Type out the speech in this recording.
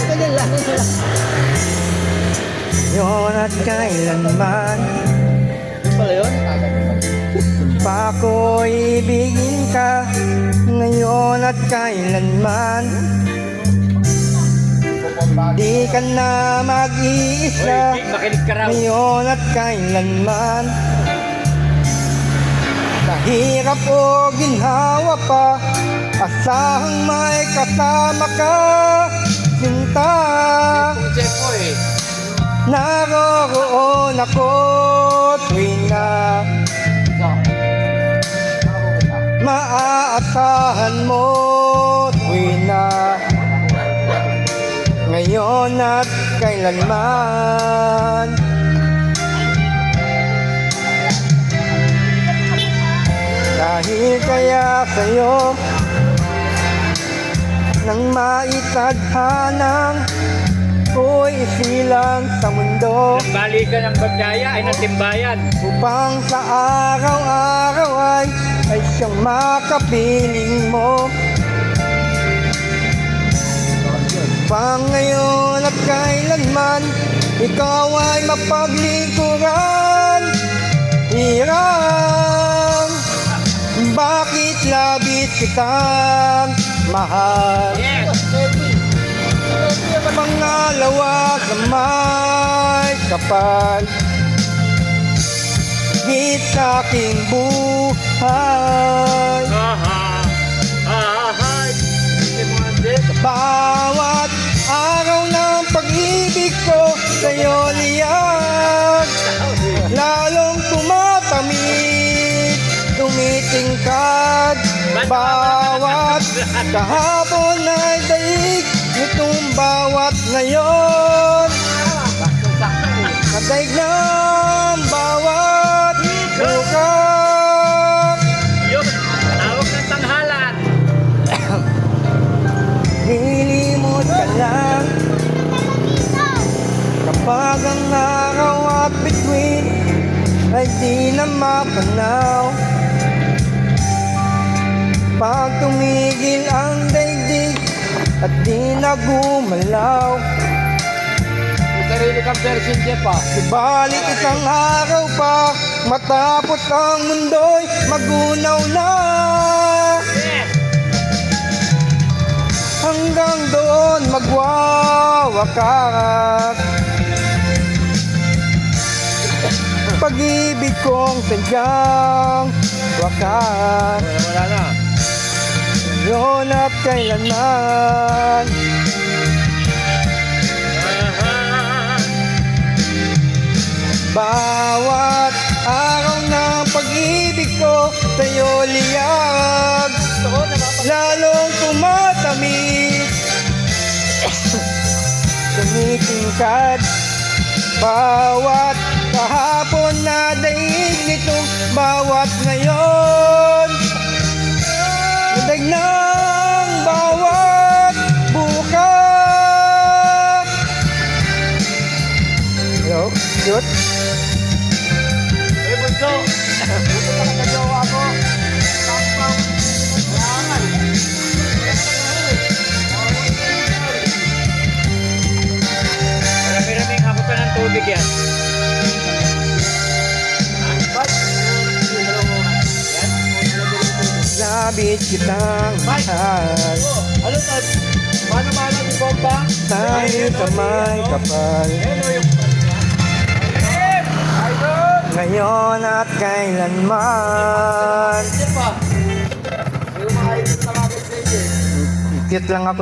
Ganyan lang. Ngayon at kailanman Pala yun? pa ko ibigin ka. Ngayon at kailanman di ka na mag-iisa. Makinig ka raw. Ngayon at kailanman mahirap o ginhawa pa, asahang may kasama ka, sinta. Check mo eh. Naroroon ako tuwing na maaasahan mo, tuwing na ngayon at kailanman. Dahil kaya sa'yo nang maitadhanang ko'y isilang sa mundo, Bali ka ng bagdaya ay ng timbayan. upang sa araw-araw ay siyang makapiling mo. Pang ngayon at kailanman ikaw ay mapaglingkuran. Hirang bakit labis kitang mahal. Yes! Pangalawa sa may kapal, higit sa aking buhay. Bawat araw ng pag-ibig ko sa'yo liyag, lalong tumatamid, tumitingkad. Bawat kahapon ay daig, nitong bawat ngayon, kadaig ng bawat bukas. Yun! Tawag ng tanghalan. Nilimot ka lang kapag ang araw at bituin ay di na mapanaw. Pag tumigil ang daigdig at di na gumalaw, May sarili kang version, Jeff ah. ibalik isang araw pa matapos ang mundo'y magunaw na. Yes! Hanggang doon magwawakas pag-ibig kong sadyang wakas. Wala na. Ngayon at kailanman bawat araw ng pag-ibig ko sa'yo liyag, lalong tumatamid, tumitingkad. Bawat kahapon na daig nitong bawat ngayon, nadag ng bawat bukas. Hello? Cute? Eh, bunso! Buto ka nagkajowa ko. Marami-raming hapon pa ng tubig yan. Labit kitang mahal, Ano to? Mano-mano ni Bomba? tayo kamay kapal. Ngayon at kailanman Jeff ah. Yung mga idol na mga cute lang ako.